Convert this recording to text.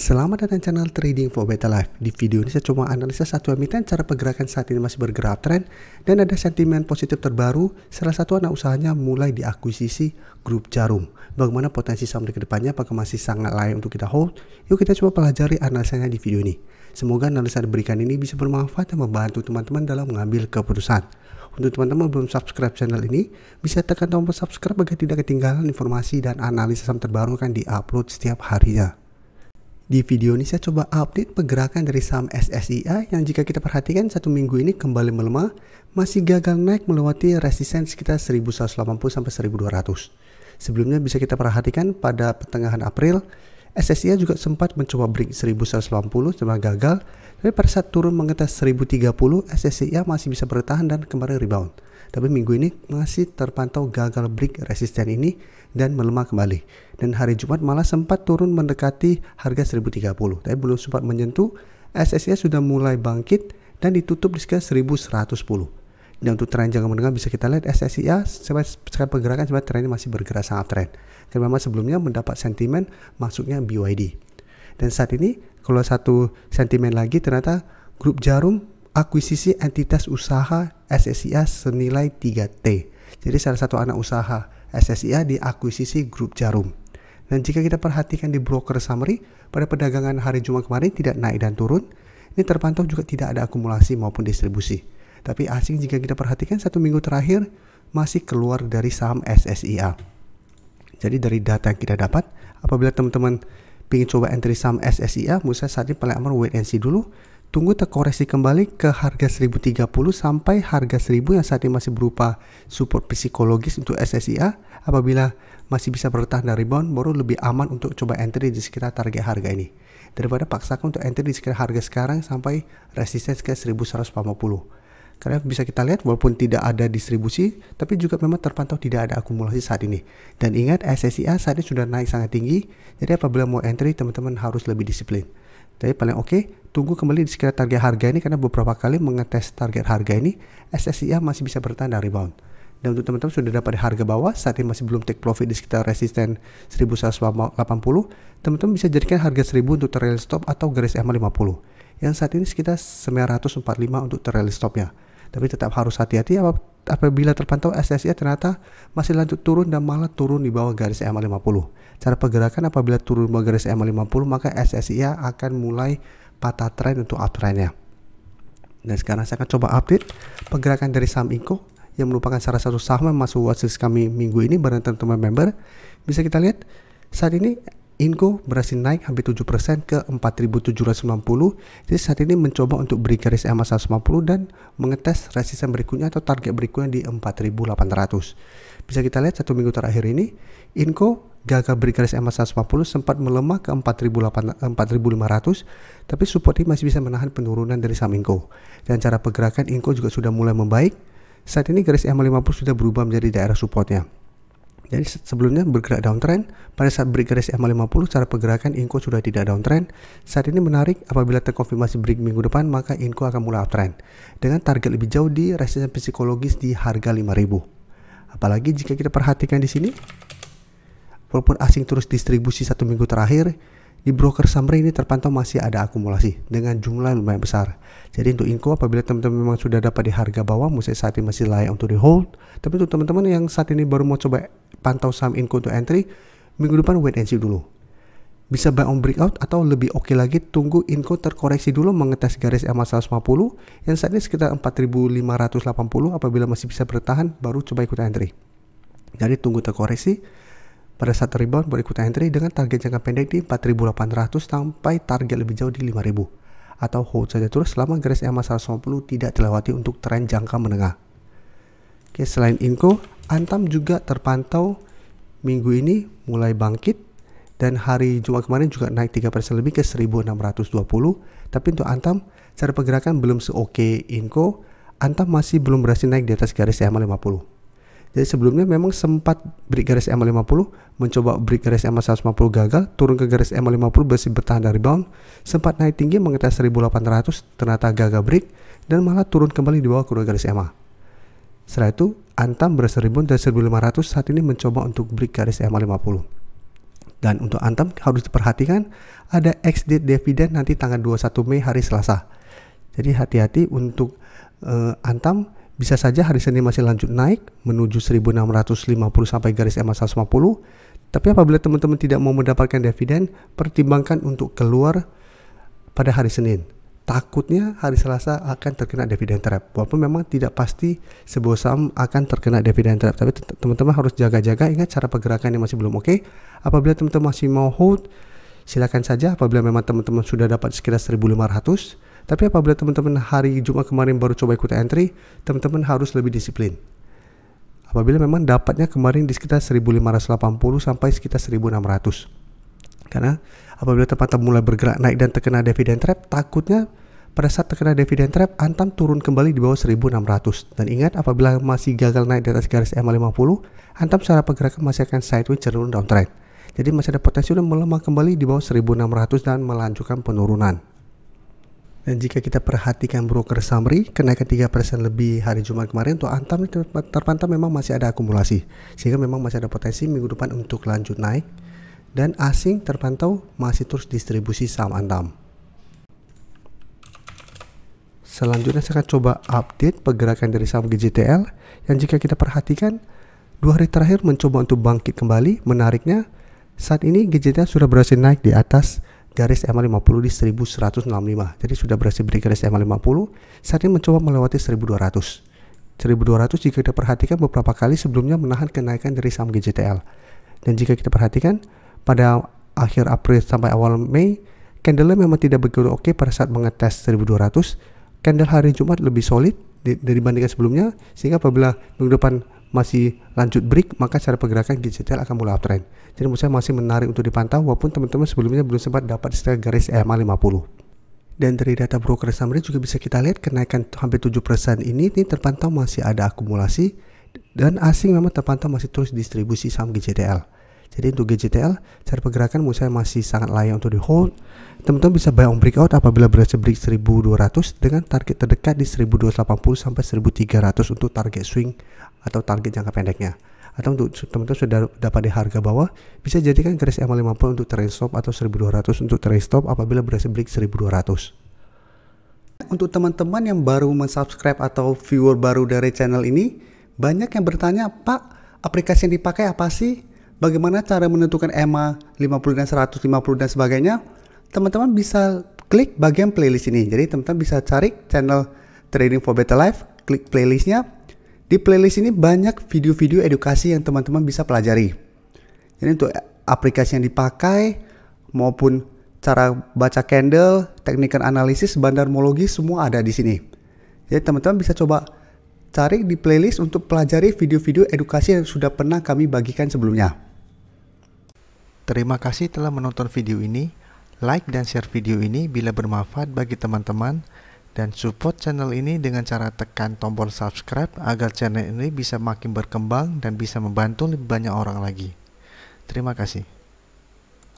Selamat datang channel Trading for Better Life. Di video ini saya coba analisa satu emiten, cara pergerakan saat ini masih bergerak uptrend dan ada sentimen positif terbaru. Salah satu anak usahanya mulai diakuisisi grup Jarum. Bagaimana potensi saham di kedepannya, apakah masih sangat layak untuk kita hold? Yuk kita coba pelajari analisanya di video ini. Semoga analisa yang diberikan ini bisa bermanfaat dan membantu teman-teman dalam mengambil keputusan. Untuk teman-teman belum subscribe channel ini, bisa tekan tombol subscribe agar tidak ketinggalan informasi dan analisa saham terbaru kan di-upload setiap harinya. Di video ini saya coba update pergerakan dari saham SSIA yang jika kita perhatikan satu minggu ini kembali melemah, masih gagal naik melewati resisten sekitar 1180 sampai 1200. Sebelumnya bisa kita perhatikan pada pertengahan April, SSIA juga sempat mencoba break 1180 cuma gagal, tapi pada saat turun mengetes 1030, SSIA masih bisa bertahan dan kembali rebound. Tapi minggu ini masih terpantau gagal break resisten ini dan melemah kembali. Dan hari Jumat malah sempat turun mendekati harga 1030, tapi belum sempat menyentuh. SSIA sudah mulai bangkit dan ditutup di sekitar 1110. Dan untuk tren jangka menengah bisa kita lihat SSIA secara pergerakan sebenarnya trennya masih bergerak sangat trend. Karena memang sebelumnya mendapat sentimen masuknya BYD. Dan saat ini kalau satu sentimen lagi ternyata grup Jarum akuisisi entitas usaha SSIA senilai 3T. Jadi salah satu anak usaha SSIA diakuisisi grup Jarum. Dan jika kita perhatikan di broker summary, pada perdagangan hari Jumat kemarin tidak naik dan turun. Ini terpantau juga tidak ada akumulasi maupun distribusi. Tapi asing jika kita perhatikan satu minggu terakhir masih keluar dari saham SSIA. Jadi dari data yang kita dapat, apabila teman-teman ingin coba entry saham SSIA, menurut saya saat ini paling aman wait and see dulu. Tunggu terkoreksi kembali ke harga 1030 sampai harga 1000 yang saat ini masih berupa support psikologis untuk SSIA. Apabila masih bisa bertahan dari rebound, baru lebih aman untuk coba entry di sekitar target harga ini. Daripada paksakan untuk entry di sekitar harga sekarang sampai resisten ke 1180. Karena bisa kita lihat walaupun tidak ada distribusi, tapi juga memang terpantau tidak ada akumulasi saat ini. Dan ingat SSIA saat ini sudah naik sangat tinggi, jadi apabila mau entry teman-teman harus lebih disiplin. Tapi paling oke, tunggu kembali di sekitar target harga ini karena beberapa kali mengetes target harga ini, SSIA masih bisa bertahan dan rebound. Dan untuk teman-teman sudah dapat di harga bawah, saat ini masih belum take profit di sekitar resisten 1180, teman-teman bisa jadikan harga 1000 untuk trail stop atau garis EMA 50. Yang saat ini sekitar 945 untuk trail stopnya. Tapi tetap harus hati-hati apabila terpantau SSIA ternyata masih lanjut turun dan malah turun di bawah garis EMA 50. Cara pergerakan apabila turun di bawah garis EMA 50 maka SSIA akan mulai patah tren untuk uptrendnya. Dan sekarang saya akan coba update pergerakan dari saham Inco yang merupakan salah satu saham yang masuk watchlist kami minggu ini bareng teman-teman member. Bisa kita lihat saat ini Inco berhasil naik hampir 7% ke 4.790. Jadi saat ini mencoba untuk break garis EMA 150 dan mengetes resisten berikutnya atau target berikutnya di 4.800. Bisa kita lihat satu minggu terakhir ini Inco gagal break garis EMA 150, sempat melemah ke 4.500, tapi support ini masih bisa menahan penurunan dari saham Inco. Dan cara pergerakan Inco juga sudah mulai membaik. Saat ini garis EMA 50 sudah berubah menjadi daerah supportnya. Jadi sebelumnya bergerak downtrend, pada saat break garis EMA 50 cara pergerakan Inco sudah tidak downtrend. Saat ini menarik apabila terkonfirmasi break minggu depan maka Inco akan mulai uptrend dengan target lebih jauh di resisten psikologis di harga 5000. Apalagi jika kita perhatikan di sini, walaupun asing terus distribusi satu minggu terakhir, di broker summary ini terpantau masih ada akumulasi dengan jumlah lumayan besar. Jadi untuk Inco apabila teman-teman memang sudah dapat di harga bawah, menurut saya saat ini masih layak untuk di hold. Tapi untuk teman-teman yang saat ini baru mau coba pantau saham Inco untuk entry, minggu depan wait and see dulu. Bisa buy on breakout atau lebih oke lagi tunggu Inco terkoreksi dulu mengetes garis EMA 150 yang saat ini sekitar 4.580. Apabila masih bisa bertahan baru coba ikut entry. Jadi tunggu terkoreksi. Pada saat rebound baru ikut entry dengan target jangka pendek di 4.800 sampai target lebih jauh di 5.000. Atau hold saja terus selama garis EMA 150 tidak dilewati untuk tren jangka menengah. Oke, selain Inco, Antam juga terpantau minggu ini mulai bangkit. Dan hari Jumat kemarin juga naik 3% lebih ke 1.620. Tapi untuk Antam, cara pergerakan belum seoke Inco. Antam masih belum berhasil naik di atas garis EMA 50. Jadi sebelumnya memang sempat break garis EMA 50, mencoba break garis EMA 150 gagal, turun ke garis EMA 50 bersih bertahan dari rebound, sempat naik tinggi mengetes 1800, ternyata gagal break dan malah turun kembali di bawah kedua garis EMA. Setelah itu Antam berhasil rebound dari 1500, saat ini mencoba untuk break garis EMA 50. Dan untuk Antam harus diperhatikan ada ex-date dividen nanti tanggal 21 Mei hari Selasa. Jadi hati-hati untuk Antam, bisa saja hari Senin masih lanjut naik menuju 1650 sampai garis EMA 150. Tapi apabila teman-teman tidak mau mendapatkan dividen, pertimbangkan untuk keluar pada hari Senin. Takutnya hari Selasa akan terkena dividen trap. Walaupun memang tidak pasti sebuah saham akan terkena dividen trap, tapi teman-teman harus jaga-jaga. Ingat cara pergerakan yang masih belum oke. Apabila teman-teman masih mau hold, silakan saja. Apabila memang teman-teman sudah dapat sekitar 1.500, tapi apabila teman-teman hari Jumat kemarin baru coba ikut entry, teman-teman harus lebih disiplin. Apabila memang dapatnya kemarin di sekitar 1.580 sampai sekitar 1.600. Karena apabila teman-teman mulai bergerak naik dan terkena dividen trap, takutnya pada saat terkena dividen trap, Antam turun kembali di bawah 1.600. Dan ingat, apabila masih gagal naik di atas garis EMA 50, Antam secara pergerakan masih akan sideways cenderung downtrend. Jadi masih ada potensi untuk melemah kembali di bawah 1.600 dan melanjutkan penurunan. Dan jika kita perhatikan broker summary, kenaikan 3% lebih hari Jumat kemarin untuk Antam terpantau memang masih ada akumulasi, sehingga memang masih ada potensi minggu depan untuk lanjut naik. Dan asing terpantau masih terus distribusi saham Antam. Selanjutnya saya akan coba update pergerakan dari saham GJTL yang jika kita perhatikan 2 hari terakhir mencoba untuk bangkit kembali. Menariknya saat ini GJTL sudah berhasil naik di atas garis EMA 50 di 1165. Jadi sudah berhasil break garis EMA 50. Saat ini mencoba melewati 1200. 1200 jika kita perhatikan beberapa kali sebelumnya menahan kenaikan dari saham GJTL. Dan jika kita perhatikan pada akhir April sampai awal Mei, candle memang tidak begitu oke pada saat mengetes 1200. Candle hari Jumat lebih solid dibandingkan sebelumnya, sehingga apabila minggu depan masih lanjut break, maka cara pergerakan GJTL akan mulai uptrend. Jadi menurut saya masih menarik untuk dipantau, walaupun teman-teman sebelumnya belum sempat dapat setelah garis EMA 50. Dan dari data broker summary juga bisa kita lihat kenaikan hampir 7% ini terpantau masih ada akumulasi, dan asing memang terpantau masih terus distribusi saham GJTL. Jadi untuk GJTL, cara pergerakan menurut saya masih sangat layak untuk di hold. Teman-teman bisa buy on breakout apabila berhasil break 1200 dengan target terdekat di 1280 sampai 1300 untuk target swing atau target jangka pendeknya. Atau untuk teman-teman sudah dapat di harga bawah, bisa jadikan garis EMA 50 untuk trade stop atau 1200 untuk trade stop apabila berhasil break 1200. Untuk teman-teman yang baru mensubscribe atau viewer baru dari channel ini, banyak yang bertanya, Pak, aplikasi yang dipakai apa sih? Bagaimana cara menentukan EMA 50 dan 150 dan sebagainya? Teman-teman bisa klik bagian playlist ini. Jadi teman-teman bisa cari channel Trading for Better Life, klik playlistnya. Di playlist ini banyak video-video edukasi yang teman-teman bisa pelajari. Jadi untuk aplikasi yang dipakai maupun cara baca candle, teknik analisis, bandarmologi semua ada di sini. Jadi teman-teman bisa coba cari di playlist untuk pelajari video-video edukasi yang sudah pernah kami bagikan sebelumnya. Terima kasih telah menonton video ini. Like dan share video ini bila bermanfaat bagi teman-teman, dan support channel ini dengan cara tekan tombol subscribe agar channel ini bisa makin berkembang dan bisa membantu lebih banyak orang lagi. Terima kasih.